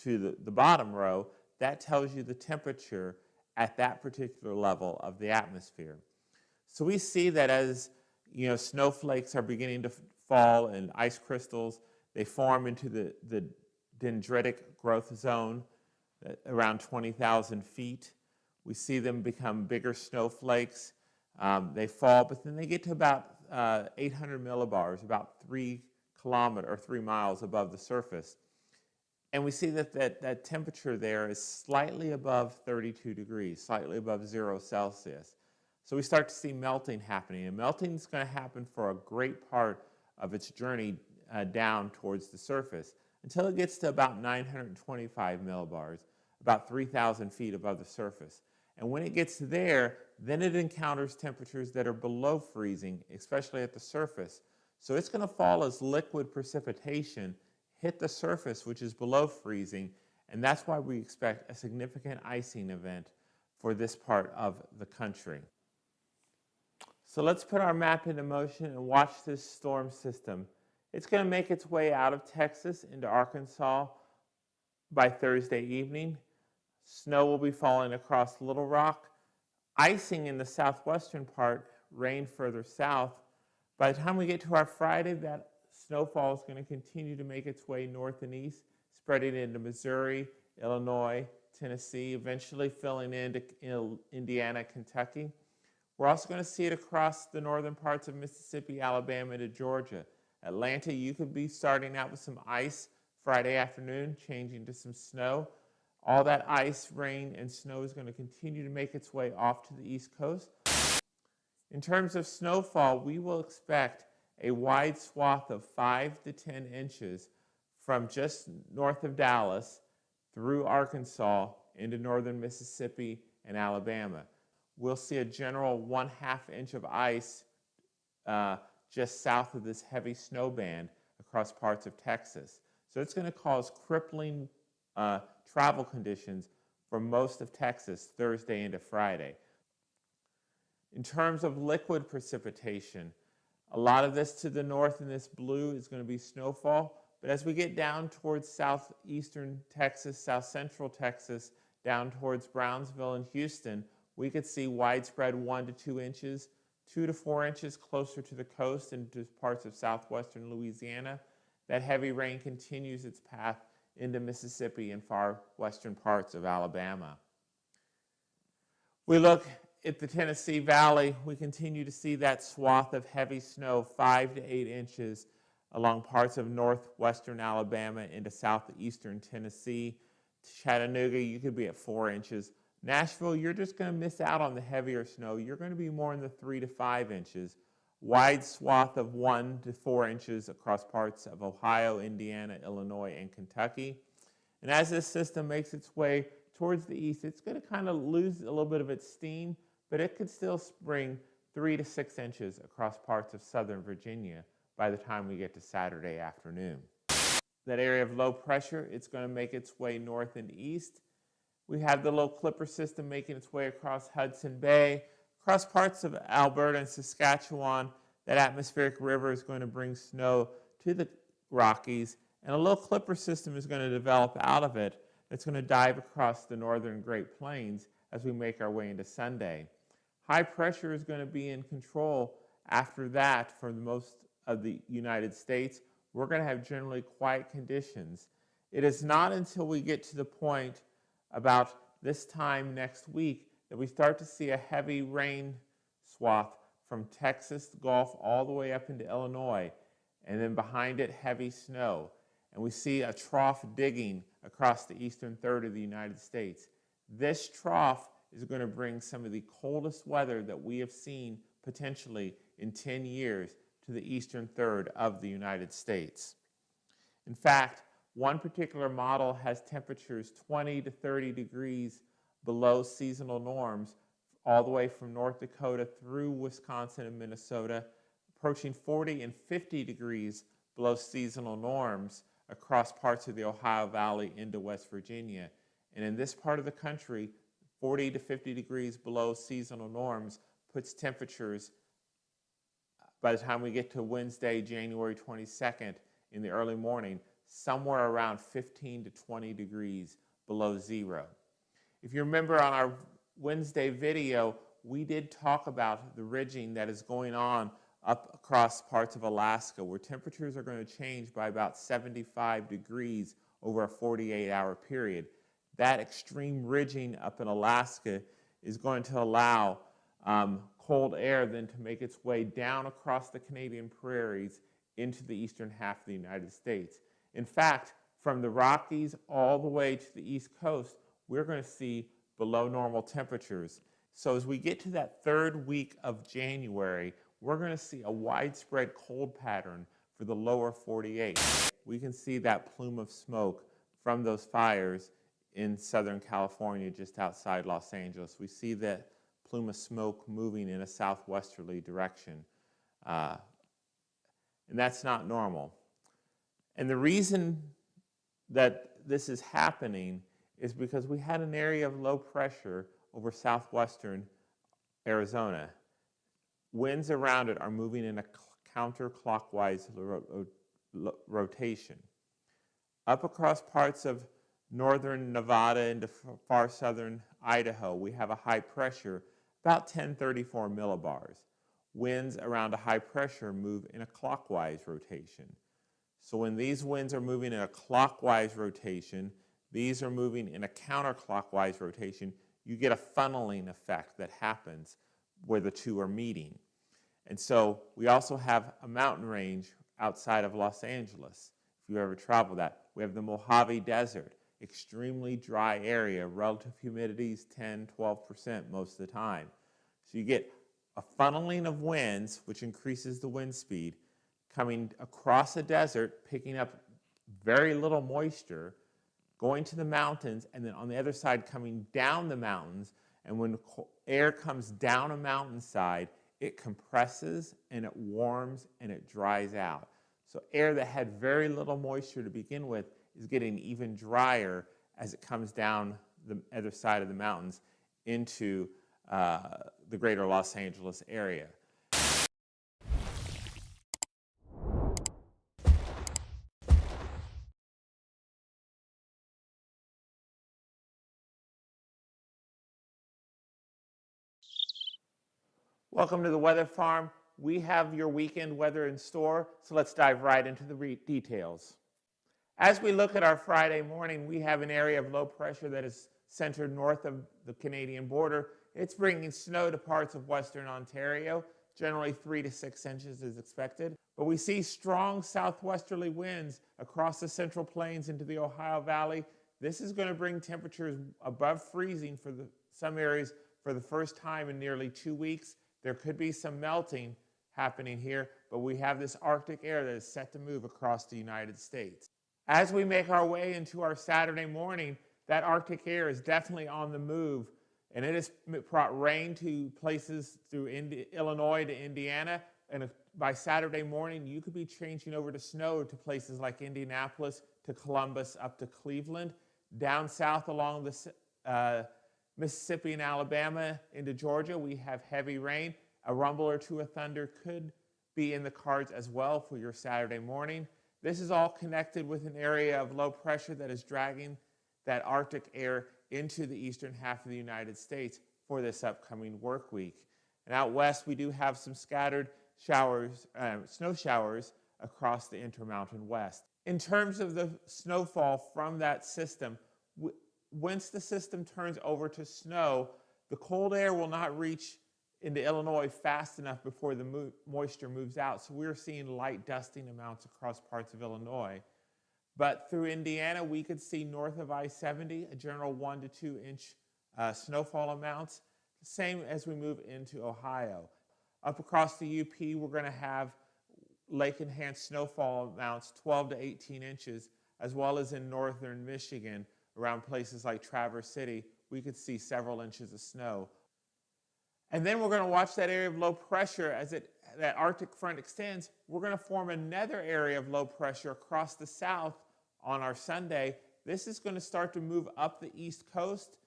the bottom row, that tells you the temperature at that particular level of the atmosphere. So we see that as snowflakes are beginning to fall and ice crystals, they form into the dendritic growth zone around 20,000 feet. We see them become bigger snowflakes. They fall, but then they get to about 800 millibars, about 3 miles above the surface. And we see that temperature there is slightly above 32 degrees, slightly above 0 Celsius. So we start to see melting happening. And melting is going to happen for a great part of its journey down towards the surface until it gets to about 925 millibars, about 3,000 feet above the surface. And when it gets there, then it encounters temperatures that are below freezing, especially at the surface. So it's going to fall as liquid precipitation, hit the surface, which is below freezing, and that's why we expect a significant icing event for this part of the country. So let's put our map into motion and watch this storm system. It's going to make its way out of Texas into Arkansas by Thursday evening. Snow will be falling across Little Rock. Icing in the southwestern part, rain further south. By the time we get to our Friday, that snowfall is going to continue to make its way north and east, spreading into Missouri, Illinois, Tennessee, eventually filling into Indiana, Kentucky. We're also going to see it across the northern parts of Mississippi, Alabama, to Georgia. Atlanta, you could be starting out with some ice Friday afternoon, changing to some snow. All that ice, rain, and snow is going to continue to make its way off to the East Coast. In terms of snowfall, we will expect a wide swath of 5 to 10 inches from just north of Dallas through Arkansas into northern Mississippi and Alabama. We'll see a general 1/2 inch of ice just south of this heavy snow band across parts of Texas. So it's going to cause crippling travel conditions for most of Texas Thursday into Friday. In terms of liquid precipitation, a lot of this to the north in this blue is going to be snowfall, but as we get down towards southeastern Texas, south central Texas, down towards Brownsville and Houston, we could see widespread 1 to 2 inches, 2 to 4 inches closer to the coast and to parts of southwestern Louisiana. That heavy rain continues its path into Mississippi and far western parts of Alabama. We look at the Tennessee Valley, we continue to see that swath of heavy snow, 5 to 8 inches along parts of northwestern Alabama into southeastern Tennessee. Chattanooga, you could be at 4 inches. Nashville, you're just going to miss out on the heavier snow. You're going to be more in the 3 to 5 inches. Wide swath of 1 to 4 inches across parts of Ohio, Indiana, Illinois, and Kentucky. And as this system makes its way towards the east, it's going to kind of lose a little bit of its steam, but it could still bring 3 to 6 inches across parts of southern Virginia by the time we get to Saturday afternoon. That area of low pressure, it's going to make its way north and east. We have the low clipper system making its way across Hudson Bay, across parts of Alberta and Saskatchewan. That atmospheric river is going to bring snow to the Rockies, and a low clipper system is going to develop out of it. It's going to dive across the northern Great Plains as we make our way into Sunday. High pressure is going to be in control After that, for the most of the United States, we're going to have generally quiet conditions. It is not until we get to the point about this time next week that we start to see a heavy rain swath from Texas, the Gulf, all the way up into Illinois, and then behind it, heavy snow. And we see a trough digging across the eastern third of the United States. This trough is going to bring some of the coldest weather that we have seen potentially in 10 years to the eastern third of the United States. In fact, one particular model has temperatures 20 to 30 degrees below seasonal norms all the way from North Dakota through Wisconsin and Minnesota, approaching 40 and 50 degrees below seasonal norms across parts of the Ohio Valley into West Virginia. And in this part of the country, 40 to 50 degrees below seasonal norms puts temperatures, by the time we get to Wednesday, January 22nd, in the early morning, somewhere around 15 to 20 degrees below zero. If you remember on our Wednesday video, we did talk about the ridging that is going on up across parts of Alaska, where temperatures are going to change by about 75 degrees over a 48-hour period. That extreme ridging up in Alaska is going to allow cold air then to make its way down across the Canadian prairies into the eastern half of the United States. In fact, from the Rockies all the way to the East Coast, we're going to see below normal temperatures. So as we get to that third week of January, we're going to see a widespread cold pattern for the lower 48. We can see that plume of smoke from those fires in Southern California just outside Los Angeles. We see that plume of smoke moving in a southwesterly direction. And that's not normal. And the reason that this is happening is because we had an area of low pressure over southwestern Arizona. Winds around it are moving in a counterclockwise rotation. Up across parts of northern Nevada into far southern Idaho, we have a high pressure, about 1034 millibars. Winds around a high pressure move in a clockwise rotation. So when these winds are moving in a clockwise rotation, these are moving in a counterclockwise rotation, you get a funneling effect that happens where the two are meeting. And so we also have a mountain range outside of Los Angeles. If you ever travel that, we have the Mojave Desert, extremely dry area, relative humidities 10, 12% most of the time. So you get a funneling of winds, which increases the wind speed, coming across a desert, picking up very little moisture, going to the mountains, and then on the other side coming down the mountains. And when air comes down a mountainside, it compresses and it warms and it dries out. So air that had very little moisture to begin with is getting even drier as it comes down the other side of the mountains into the greater Los Angeles area. Welcome to the Weather Farm. We have your weekend weather in store, so let's dive right into the details. As we look at our Friday morning, we have an area of low pressure that is centered north of the Canadian border. It's bringing snow to parts of western Ontario. Generally 3 to 6 inches is expected. But we see strong southwesterly winds across the Central Plains into the Ohio Valley. This is going to bring temperatures above freezing for some areas for the first time in nearly 2 weeks. There could be some melting happening here, but we have this Arctic air that is set to move across the United States. As we make our way into our Saturday morning, that Arctic air is definitely on the move, and it has brought rain to places through Illinois to Indiana, and by Saturday morning, you could be changing over to snow to places like Indianapolis, to Columbus, up to Cleveland, down south along the Mississippi and Alabama into Georgia, we have heavy rain. A rumble or two of thunder could be in the cards as well for your Saturday morning. This is all connected with an area of low pressure that is dragging that Arctic air into the eastern half of the United States for this upcoming work week. And out west, we do have some scattered snow showers across the Intermountain West. In terms of the snowfall from that system, once the system turns over to snow, the cold air will not reach into Illinois fast enough before the moisture moves out. So we're seeing light dusting amounts across parts of Illinois. But through Indiana, we could see north of I-70 a general 1 to 2 inch snowfall amounts, the same as we move into Ohio. Up across the UP, we're going to have lake-enhanced snowfall amounts 12 to 18 inches, as well as in northern Michigan, around places like Traverse City, we could see several inches of snow. And then we're going to watch that area of low pressure as that Arctic front extends. We're going to form another area of low pressure across the south on our Sunday. This is going to start to move up the East Coast,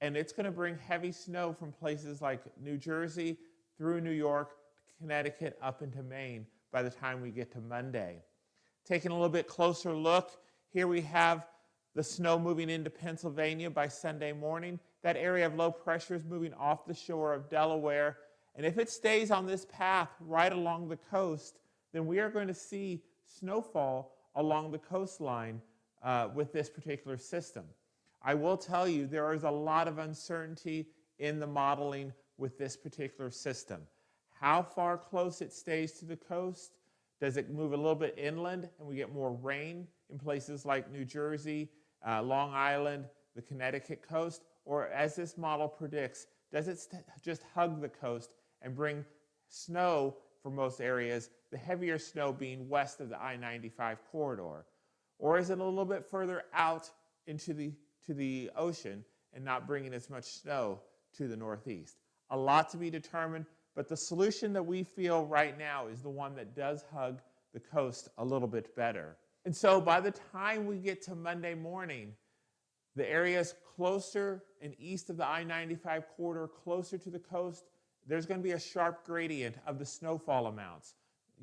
and it's going to bring heavy snow from places like New Jersey through New York, Connecticut, up into Maine by the time we get to Monday. Taking a little bit closer look, here we have the snow moving into Pennsylvania by Sunday morning. That area of low pressure is moving off the shore of Delaware. And if it stays on this path right along the coast, then we are going to see snowfall along the coastline with this particular system. I will tell you there is a lot of uncertainty in the modeling with this particular system. How far close it stays to the coast? Does it move a little bit inland and we get more rain in places like New Jersey, Long Island, the Connecticut coast? Or as this model predicts, does it just hug the coast and bring snow for most areas, the heavier snow being west of the I-95 corridor? Or is it a little bit further out into the ocean and not bringing as much snow to the northeast? A lot to be determined, but the solution that we feel right now is the one that does hug the coast a little bit better. And so by the time we get to Monday morning, the areas closer and east of the I-95 corridor, closer to the coast, there's going to be a sharp gradient of the snowfall amounts.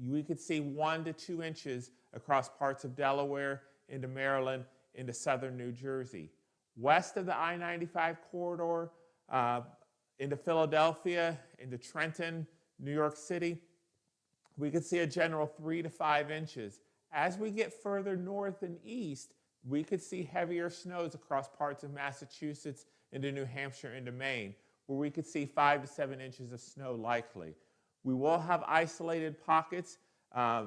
We could see 1 to 2 inches across parts of Delaware, into Maryland, into southern New Jersey. West of the I-95 corridor, into Philadelphia, into Trenton, New York City, we could see a general 3 to 5 inches. As we get further north and east, we could see heavier snows across parts of Massachusetts, into New Hampshire, into Maine, where we could see 5 to 7 inches of snow likely. We will have isolated pockets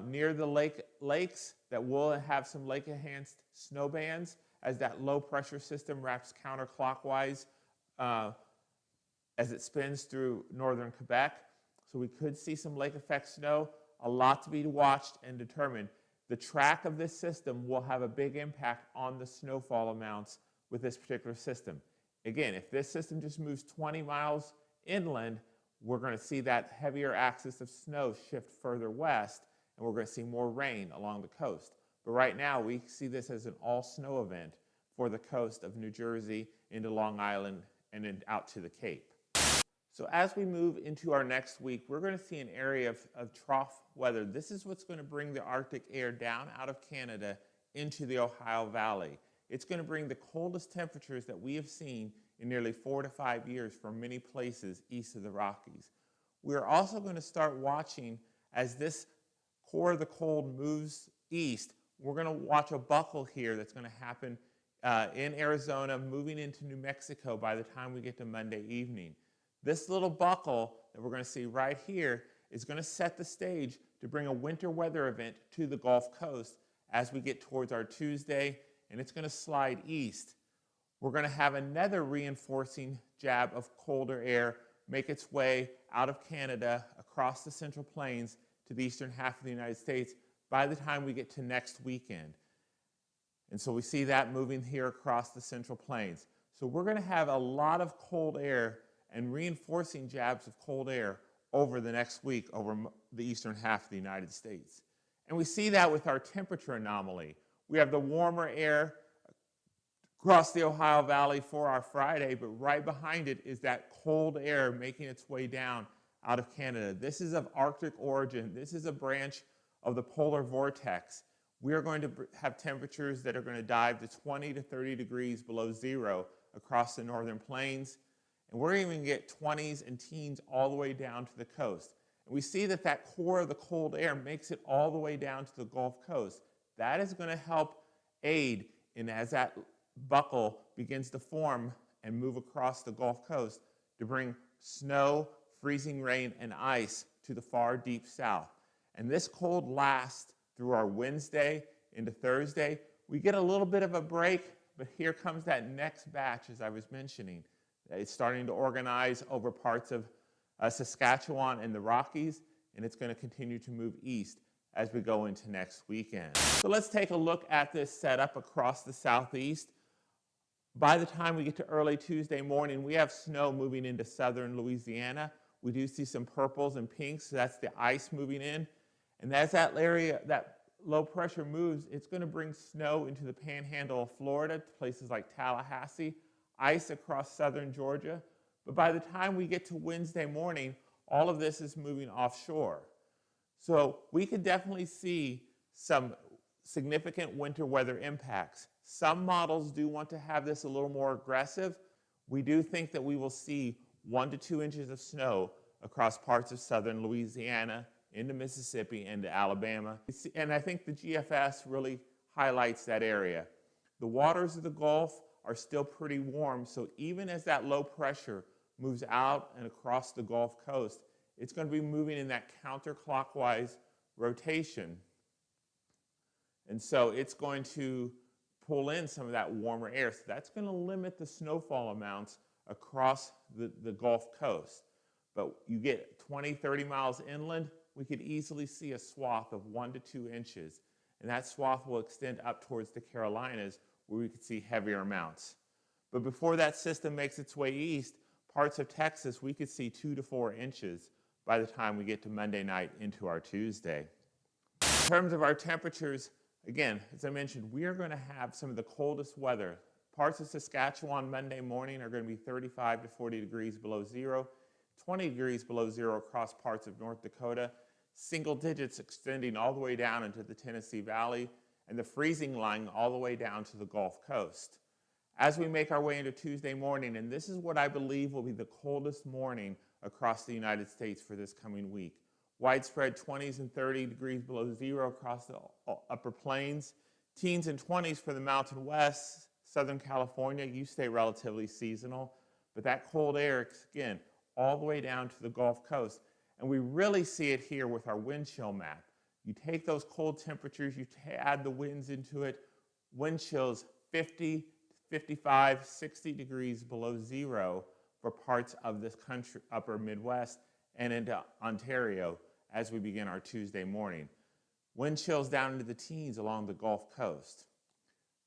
near the lakes that will have some lake-enhanced snow bands as that low-pressure system wraps counterclockwise as it spins through northern Quebec. So we could see some lake-effect snow. A lot to be watched and determined. The track of this system will have a big impact on the snowfall amounts with this particular system. Again, if this system just moves 20 miles inland, we're going to see that heavier axis of snow shift further west, and we're going to see more rain along the coast. But right now, we see this as an all-snow event for the coast of New Jersey into Long Island and out to the Cape. So as we move into our next week, we're going to see an area of trough weather. This is what's going to bring the Arctic air down out of Canada into the Ohio Valley. It's going to bring the coldest temperatures that we have seen in nearly 4 to 5 years from many places east of the Rockies. We're also going to start watching as this core of the cold moves east. We're going to watch a buckle here that's going to happen in Arizona, moving into New Mexico by the time we get to Monday evening. This little buckle that we're going to see right here is going to set the stage to bring a winter weather event to the Gulf Coast as we get towards our Tuesday, and it's going to slide east. We're going to have another reinforcing jab of colder air make its way out of Canada across the Central Plains to the eastern half of the United States by the time we get to next weekend. And so we see that moving here across the Central Plains. So we're going to have a lot of cold air and reinforcing jabs of cold air over the next week over the eastern half of the United States. And we see that with our temperature anomaly. We have the warmer air across the Ohio Valley for our Friday, but right behind it is that cold air making its way down out of Canada. This is of Arctic origin. This is a branch of the polar vortex. We are going to have temperatures that are going to dive to 20 to 30 degrees below zero across the northern plains. And we're even going to get 20s and teens all the way down to the coast. And we see that that core of the cold air makes it all the way down to the Gulf Coast. That is going to help aid in, as that buckle begins to form and move across the Gulf Coast, to bring snow, freezing rain, and ice to the far deep south. And this cold lasts through our Wednesday into Thursday. We get a little bit of a break, but here comes that next batch, as I was mentioning. It's starting to organize over parts of Saskatchewan and the Rockies, and it's going to continue to move east as we go into next weekend. So let's take a look at this setup across the southeast. By the time we get to early Tuesday morning, we have snow moving into southern Louisiana. We do see some purples and pinks, so that's the ice moving in. And as that area, that low pressure moves, it's going to bring snow into the panhandle of Florida, to places like Tallahassee, ice across southern Georgia. But by the time we get to Wednesday morning, all of this is moving offshore. So we could definitely see some significant winter weather impacts. Some models do want to have this a little more aggressive. We do think that we will see 1 to 2 inches of snow across parts of southern Louisiana, into Mississippi, and to Alabama. And I think the GFS really highlights that area. The waters of the Gulf are still pretty warm, so even as that low pressure moves out and across the Gulf Coast, it's going to be moving in that counterclockwise rotation. And so it's going to pull in some of that warmer air. So that's going to limit the snowfall amounts across the Gulf Coast. But you get 20, 30 miles inland, we could easily see a swath of 1 to 2 inches. And that swath will extend up towards the Carolinas, where we could see heavier amounts. But before that system makes its way east, parts of Texas, we could see 2 to 4 inches by the time we get to Monday night into our Tuesday. In terms of our temperatures, again, as I mentioned, we are going to have some of the coldest weather. Parts of Saskatchewan Monday morning are going to be 35 to 40 degrees below zero, 20 degrees below zero across parts of North Dakota, single digits extending all the way down into the Tennessee Valley, and the freezing line all the way down to the Gulf Coast. As we make our way into Tuesday morning, and this is what I believe will be the coldest morning across the United States for this coming week. Widespread 20s and 30 degrees below zero across the upper plains, teens and 20s for the Mountain West, Southern California. You stay relatively seasonal, but that cold air, again, all the way down to the Gulf Coast. And we really see it here with our wind chill map. You take those cold temperatures, you add the winds into it, wind chills 50, 55, 60 degrees below zero for parts of this country, upper Midwest and into Ontario as we begin our Tuesday morning. Wind chills down into the teens along the Gulf Coast.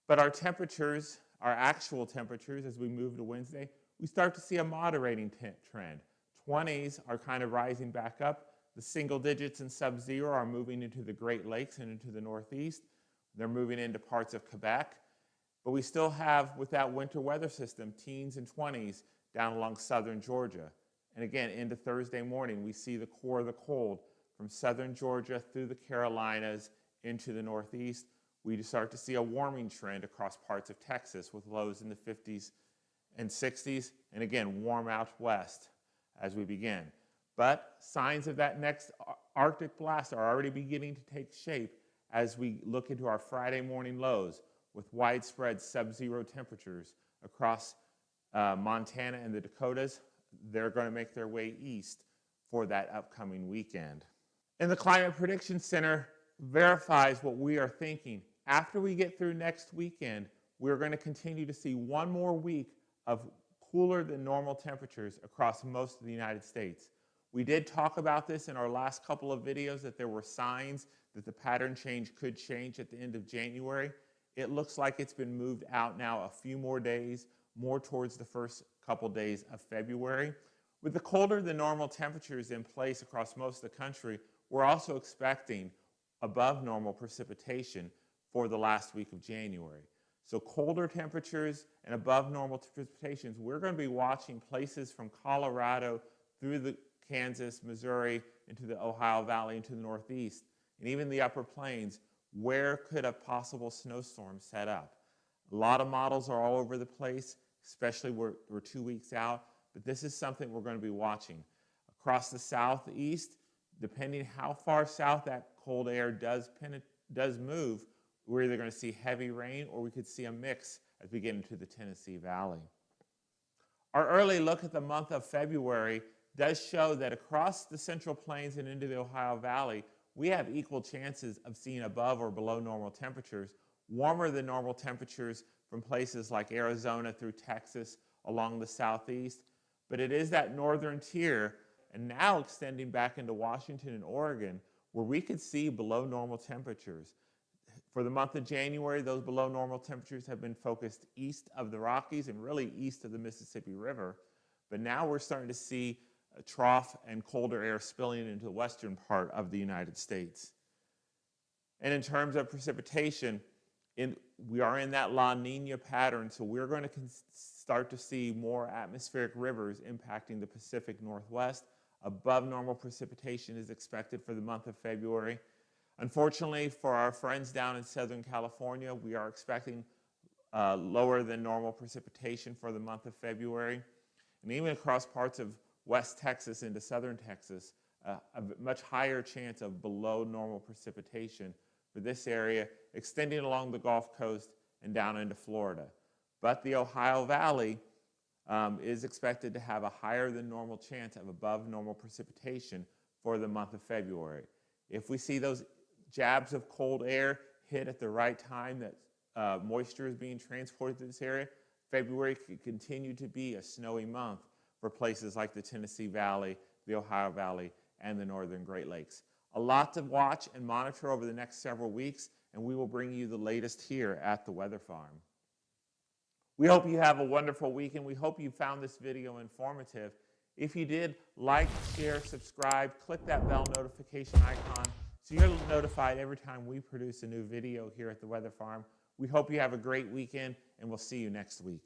But our temperatures, our actual temperatures as we move to Wednesday, we start to see a moderating trend. 20s are kind of rising back up. The single digits and sub-zero are moving into the Great Lakes and into the Northeast. They're moving into parts of Quebec. But we still have, with that winter weather system, teens and 20s down along southern Georgia. And again, into Thursday morning, we see the core of the cold from southern Georgia through the Carolinas into the Northeast. We start to see a warming trend across parts of Texas with lows in the 50s and 60s, and again, warm out west as we begin. But signs of that next Arctic blast are already beginning to take shape as we look into our Friday morning lows with widespread sub-zero temperatures across Montana and the Dakotas. They're going to make their way east for that upcoming weekend. And the Climate Prediction Center verifies what we are thinking. After we get through next weekend, we're going to continue to see one more week of cooler than normal temperatures across most of the United States. We did talk about this in our last couple of videos, that there were signs that the pattern change could change at the end of January. It looks like it's been moved out now a few more days, more towards the first couple days of February. With the colder than normal temperatures in place across most of the country, we're also expecting above normal precipitation for the last week of January. So colder temperatures and above normal precipitations, we're going to be watching places from Colorado through the Kansas, Missouri, into the Ohio Valley, into the Northeast, and even the upper plains. Where could a possible snowstorm set up? A lot of models are all over the place, especially we're 2 weeks out, but this is something we're going to be watching. Across the southeast, depending how far south that cold air does move, we're either going to see heavy rain or we could see a mix as we get into the Tennessee Valley. Our early look at the month of February does show that across the Central Plains and into the Ohio Valley, we have equal chances of seeing above or below normal temperatures, warmer than normal temperatures from places like Arizona through Texas along the southeast. But it is that northern tier, and now extending back into Washington and Oregon, where we could see below normal temperatures. For the month of January, those below normal temperatures have been focused east of the Rockies and really east of the Mississippi River. But now we're starting to see a trough and colder air spilling into the western part of the United States. And in terms of precipitation, we are in that La Nina pattern, so we're going to start to see more atmospheric rivers impacting the Pacific Northwest. Above normal precipitation is expected for the month of February. Unfortunately, for our friends down in Southern California, we are expecting lower than normal precipitation for the month of February. And even across parts of West Texas into Southern Texas, a much higher chance of below normal precipitation for this area, extending along the Gulf Coast and down into Florida. But the Ohio Valley is expected to have a higher than normal chance of above normal precipitation for the month of February. If we see those jabs of cold air hit at the right time that moisture is being transported to this area, February could continue to be a snowy month for places like the Tennessee Valley, the Ohio Valley, and the northern Great Lakes. A lot to watch and monitor over the next several weeks, and we will bring you the latest here at the Weather Farm. We hope you have a wonderful week, and we hope you found this video informative. If you did, like, share, subscribe, click that bell notification icon so you're notified every time we produce a new video here at the Weather Farm. We hope you have a great weekend, and we'll see you next week.